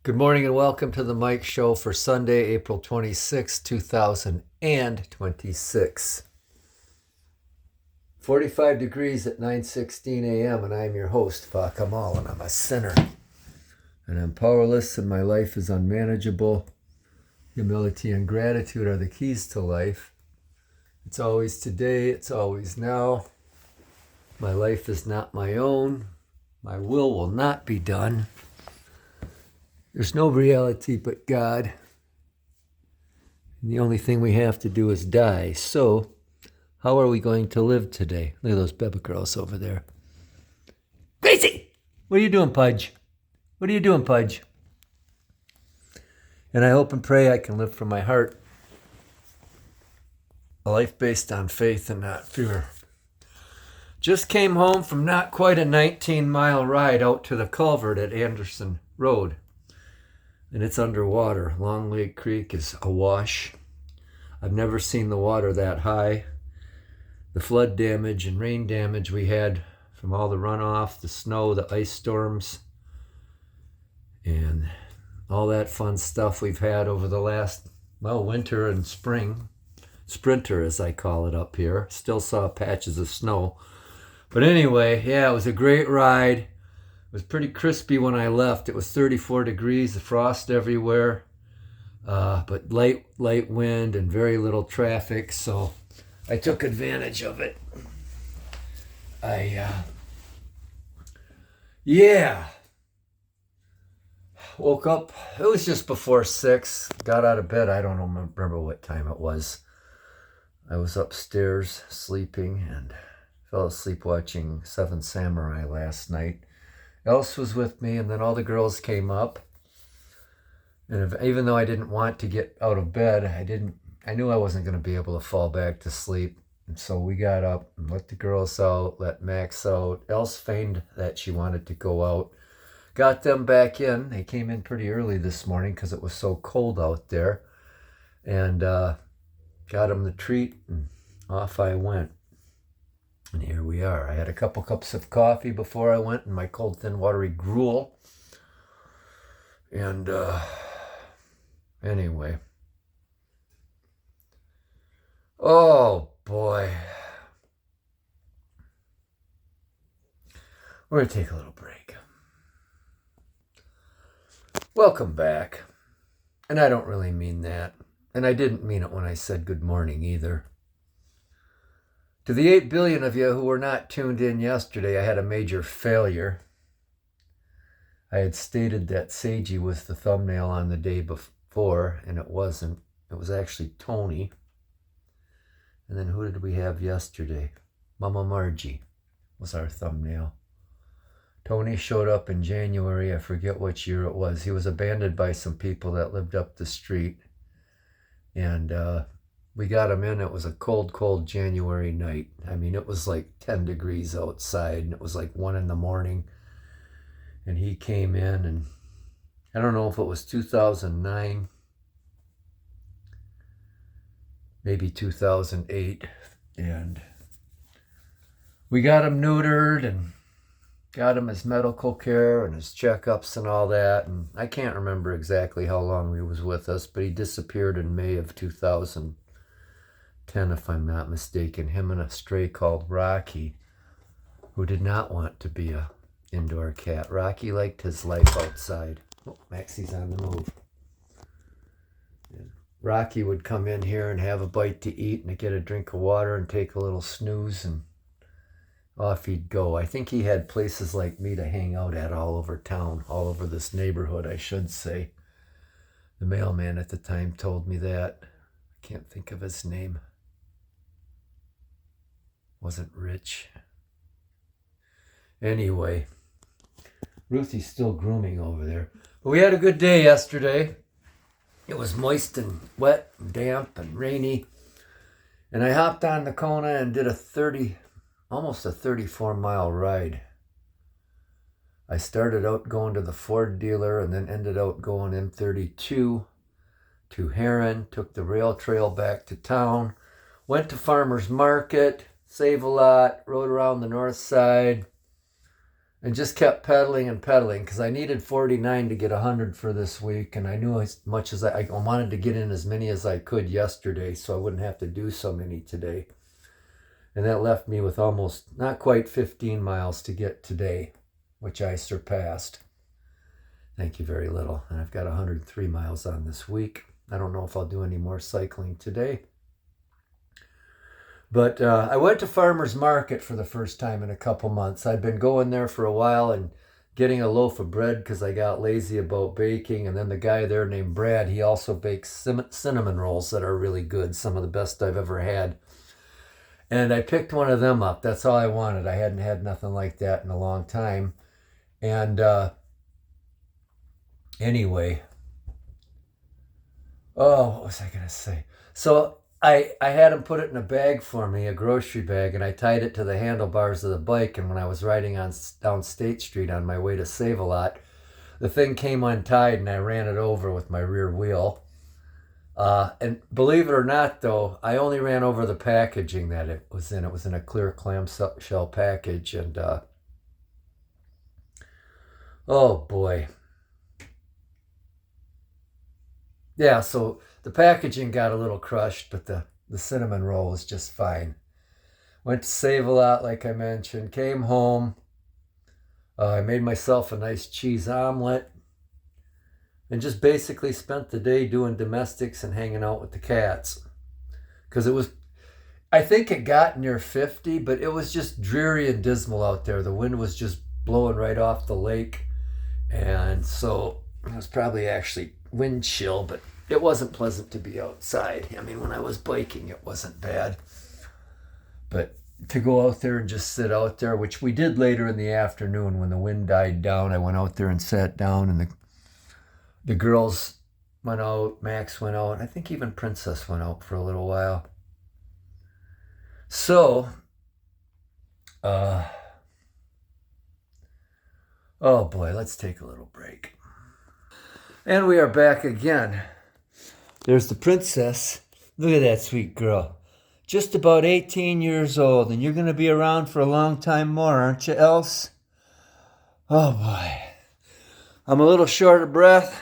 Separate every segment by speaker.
Speaker 1: Good morning and welcome to the Mike Show for Sunday, April 26, 2026. 45 degrees at 9:16 a.m. and I'm your host, Fa Kamal, and I'm a sinner. And I'm powerless and my life is unmanageable. Humility and gratitude are the keys to life. It's always today, it's always now. My life is not my own. My will not be done. There's no reality but God. And the only thing we have to do is die. So, how are we going to live today? Look at those baby girls over there. Gracie! What are you doing, Pudge? What are you doing, Pudge? And I hope and pray I can live from my heart. A life based on faith and not fear. Just came home from not quite a 19-mile ride out to the culvert at Anderson Road. And it's underwater. Long Lake Creek is awash. I've never seen the water that high. The flood damage and rain damage we had from all the runoff, the snow, the ice storms, and all that fun stuff we've had over the last, winter and spring. Sprinter, as I call it up here. Still saw patches of snow. But anyway, it was a great ride. It was pretty crispy when I left. It was 34 degrees, the frost everywhere, but light wind and very little traffic, so I took advantage of it. Woke up. It was just before 6. Got out of bed. I don't remember what time it was. I was upstairs sleeping and fell asleep watching Seven Samurai last night. Else was with me, and then all the girls came up. And even though I didn't want to get out of bed, I knew I wasn't going to be able to fall back to sleep. And so we got up and let the girls out, let Max out. Else feigned that she wanted to go out. Got them back in. They came in pretty early this morning because it was so cold out there. And got them the treat, and off I went. And here we are. I had a couple cups of coffee before I went and my cold, thin, watery gruel. And anyway. Oh, boy. We're going to take a little break. Welcome back. And I don't really mean that. And I didn't mean it when I said good morning either. To the 8 billion of you who were not tuned in yesterday, I had a major failure. I had stated that Seiji was the thumbnail on the day before, and it wasn't. It was actually Tony. And then who did we have yesterday? Mama Margie was our thumbnail. Tony showed up in January. I forget which year it was. He was abandoned by some people that lived up the street. And we got him in. It was a cold, cold January night. I mean, it was like 10 degrees outside, and it was like 1 a.m. And he came in, and I don't know if it was 2009, maybe 2008. And we got him neutered and got him his medical care and his checkups and all that. And I can't remember exactly how long he was with us, but he disappeared in May of 2010, if I'm not mistaken. Him and a stray called Rocky, who did not want to be a indoor cat. Rocky liked his life outside. Oh, Maxie's on the move. And Rocky would come in here and have a bite to eat and get a drink of water and take a little snooze, and off he'd go. I think he had places like me to hang out at all over town, all over this neighborhood, I should say. The mailman at the time told me that. I can't think of his name. Wasn't Rich. Anyway, Ruthie's still grooming over there. But we had a good day yesterday. It was moist and wet and damp and rainy. And I hopped on the Kona and did almost a 34-mile ride. I started out going to the Ford dealer and then ended out going M32 to Heron, took the rail trail back to town, went to Farmer's Market, Save-A-Lot, rode around the north side, and just kept pedaling and pedaling because I needed 49 to get 100 for this week. And I knew as much as I wanted to get in as many as I could yesterday so I wouldn't have to do so many today. And that left me with almost not quite 15 miles to get today, which I surpassed. Thank you very little. And I've got 103 miles on this week. I don't know if I'll do any more cycling today. But I went to Farmer's Market for the first time in a couple months. I'd been going there for a while and getting a loaf of bread because I got lazy about baking. And then the guy there named Brad, he also bakes cinnamon rolls that are really good, some of the best I've ever had. And I picked one of them up. That's all I wanted. I hadn't had nothing like that in a long time. And anyway, what was I going to say? So I had him put it in a bag for me, a grocery bag, and I tied it to the handlebars of the bike. And when I was riding down State Street on my way to Save-A-Lot, the thing came untied and I ran it over with my rear wheel. And believe it or not, though, I only ran over the packaging that it was in. It was in a clear clamshell package. And oh boy. Yeah, so the packaging got a little crushed, but the cinnamon roll was just fine. Went to Save-A-Lot, like I mentioned. Came home. I made myself a nice cheese omelet. And just basically spent the day doing domestics and hanging out with the cats. Because it was, I think it got near 50, but it was just dreary and dismal out there. The wind was just blowing right off the lake. And so it was probably actually wind chill, but it wasn't pleasant to be outside. I mean, when I was biking, it wasn't bad. But to go out there and just sit out there, which we did later in the afternoon when the wind died down, I went out there and sat down, and the girls went out, Max went out, and I think even Princess went out for a little while. So, oh boy, let's take a little break. And we are back again. There's the Princess. Look at that sweet girl. Just about 18 years old, and you're going to be around for a long time more, aren't you, Else? Oh boy. I'm a little short of breath.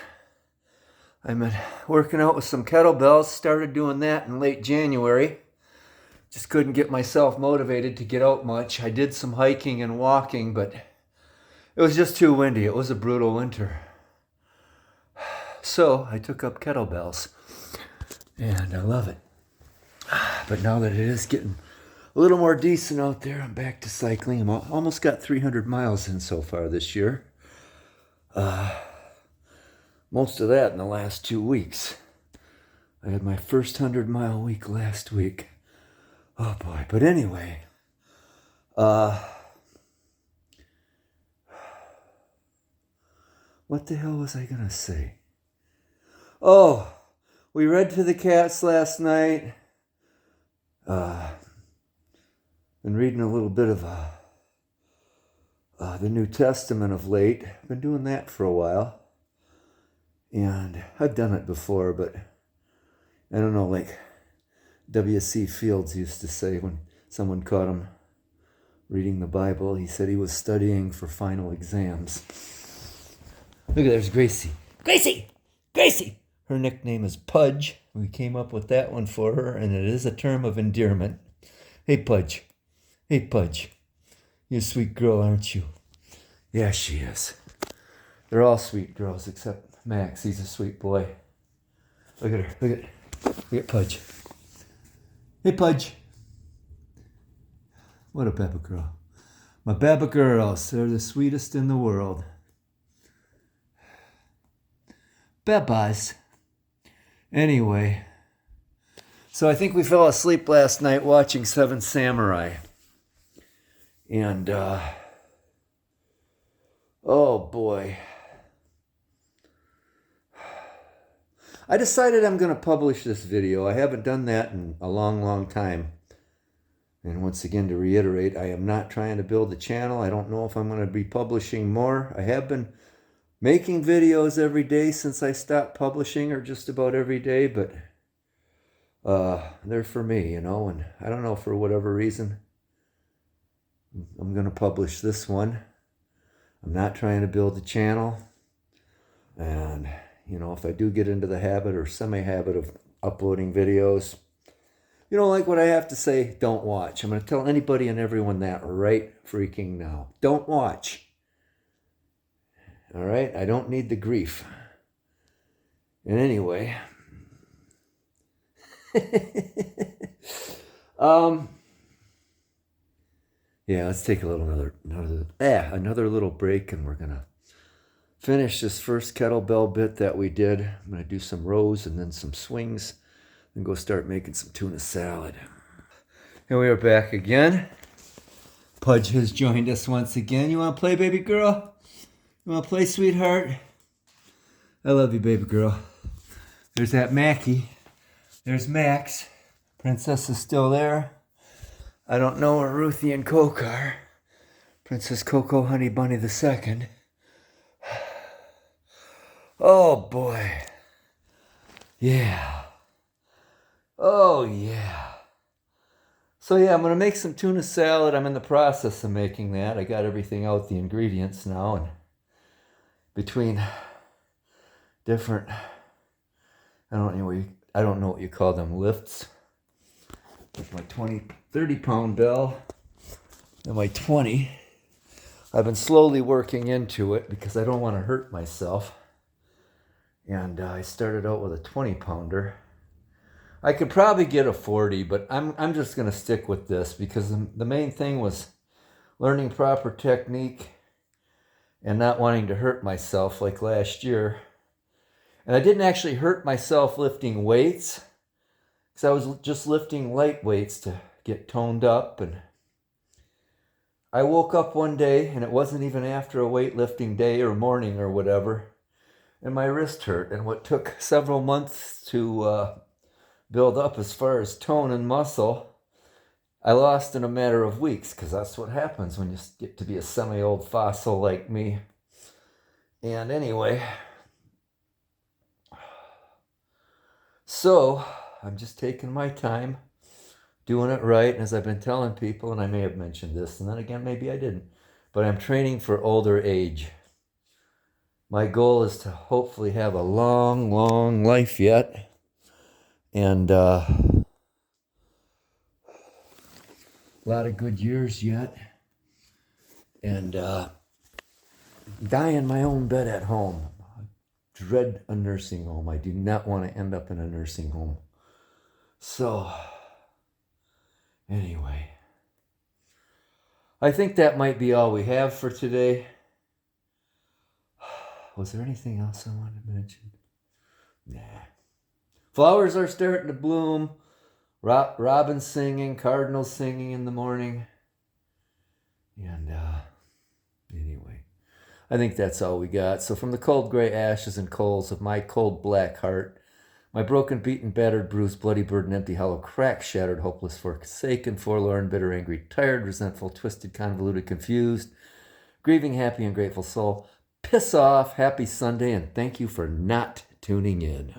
Speaker 1: I've been working out with some kettlebells. Started doing that in late January. Just couldn't get myself motivated to get out much. I did some hiking and walking, but it was just too windy. It was a brutal winter. So I took up kettlebells, and I love it. But now that it is getting a little more decent out there, I'm back to cycling. I'm almost got 300 miles in so far this year. Most of that in the last 2 weeks. I had my first 100-mile week last week. Oh boy. But anyway, what the hell was I gonna say? Oh, we read to the cats last night. Been reading a little bit of the New Testament of late. Been doing that for a while. And I've done it before, but I don't know, like W.C. Fields used to say when someone caught him reading the Bible, he said he was studying for final exams. Look at there's Gracie. Gracie! Gracie! Her nickname is Pudge. We came up with that one for her, and it is a term of endearment. Hey, Pudge. Hey, Pudge. You're a sweet girl, aren't you? Yeah, she is. They're all sweet girls except Max. He's a sweet boy. Look at her. Look at Pudge. Hey, Pudge. What a Baba girl. My Baba girls. They're the sweetest in the world. Babas. Anyway. So I think we fell asleep last night watching Seven Samurai. And, oh boy. I decided I'm going to publish this video. I haven't done that in a long, long time. And once again, to reiterate, I am not trying to build a channel. I don't know if I'm going to be publishing more. I have been making videos every day since I stopped publishing, or just about every day, but they're for me, you know, and I don't know, for whatever reason, I'm going to publish this one. I'm not trying to build a channel. And, you know, if I do get into the habit or semi-habit of uploading videos, you don't like what I have to say, don't watch. I'm going to tell anybody and everyone that right freaking now. Don't watch. All right? I don't need the grief. And anyway, yeah, let's take another little break, and we're gonna finish this first kettlebell bit that we did. I'm gonna do some rows and then some swings, and go start making some tuna salad. And we are back again. Pudge has joined us once again. You want to play, baby girl? You want to play, sweetheart? I love you, baby girl. There's that Mackie. There's Max. Princess is still there. I don't know where Ruthie and Coke are. Princess Coco Honey Bunny II. Oh boy. Yeah. Oh yeah. So yeah, I'm going to make some tuna salad. I'm in the process of making that. I got everything out, the ingredients now, and between different, I don't know what you call them, lifts. With my 30 pound bell and my 20. I've been slowly working into it because I don't want to hurt myself. And I started out with a 20 pounder. I could probably get a 40, but I'm just going to stick with this because the main thing was learning proper technique and not wanting to hurt myself like last year. And I didn't actually hurt myself lifting weights, because I was just lifting light weights to get toned up. And I woke up one day, and it wasn't even after a weightlifting day or morning or whatever, and my wrist hurt. And what took several months to build up as far as tone and muscle, I lost in a matter of weeks, because that's what happens when you get to be a semi-old fossil like me. And anyway, so I'm just taking my time, doing it right. And as I've been telling people, and I may have mentioned this, and then again, maybe I didn't, but I'm training for older age. My goal is to hopefully have a long, long life yet. And a lot of good years yet. And die in my own bed at home. I dread a nursing home. I do not want to end up in a nursing home. So, anyway, I think that might be all we have for today. Was there anything else I wanted to mention? Nah. Flowers are starting to bloom. Robin's singing, cardinals singing in the morning. And anyway, I think that's all we got. So from the cold gray ashes and coals of my cold black heart, my broken, beaten, battered, bruised, bloody, burdened, empty, hollow, cracked, shattered, hopeless, forsaken, forlorn, bitter, angry, tired, resentful, twisted, convoluted, confused, grieving, happy, and grateful soul, piss off, happy Sunday, and thank you for not tuning in.